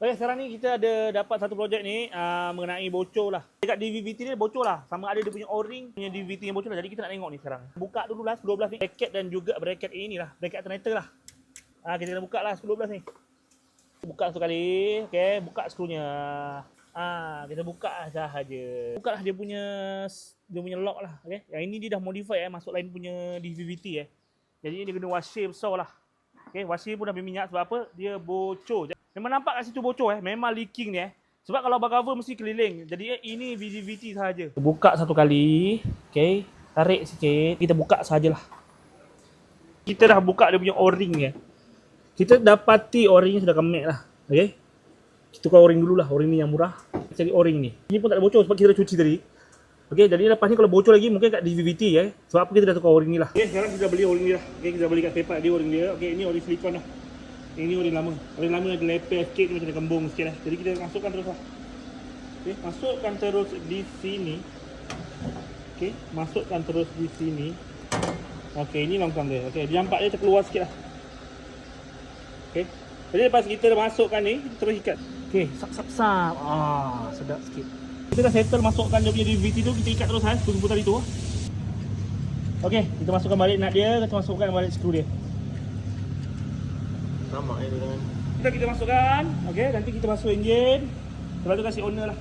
Okay, sekarang ni kita ada dapat satu projek ni mengenai bocor lah. Dekat DVVT ni bocor lah. Sama ada dia punya O-ring punya DVVT yang bocor lah. Jadi kita nak tengok ni sekarang. Buka dulu lah 12 ni. Bracket dan juga bracket ini lah. Bracket alternator lah. Kita kena buka lah 12 ni. Buka satu kali. Okay, buka skrunya. Kita buka sahaja. Buka lah dia punya lock lah. Okay. Yang ini dia dah modify masuk line punya DVVT Jadi dia kena washer besar lah. Okay, washer pun dah berminyak sebab apa? Dia bocor. Memang nampak kat situ bocor memang leaking ni Sebab kalau bar cover mesti keliling. Jadi ini DVVT sahaja. Buka satu kali. Okay. Tarik sikit. Kita buka sahajalah. Kita dah buka dia punya O-ring ni Kita dapati O-ring sudah kemek lah. Okay. Kita tukar O-ring dulu lah. O-ring ni yang murah. Cari O-ring ni. Ini pun tak ada bocor sebab kita dah cuci tadi. Okay, jadi lepas ni kalau bocor lagi mungkin kat DVVT Sebab apa kita dah tukar O-ring ni lah. Okay, sekarang kita beli O-ring ni lah. Okay, kita beli kat Pepak dia O-ring dia. Okay, ini O-ring silikon lah. Ini O-ring lama. O-ring lama ada lepeh sikit macam ada kembung sikit lah. Jadi kita masukkan terus lah. Okay, masukkan terus di sini. Okay, masukkan terus di sini. Okay, ini longkang dia. Okay, dia nampak dia terkeluar sikit lah. Okay, jadi lepas kita dah masukkan ni, kita terus ikat. Okay, sap-sap-sap. Sedap sikit. Kita dah settle masukkan dia punya DVT tu, kita ikat terus skru tadi tu. Okey, kita masukkan balik nut dia, kita masukkan balik skru dia. Sama dengan kita masukkan. Okey, nanti kita masuk enjin. Lepas tu kasih owner lah.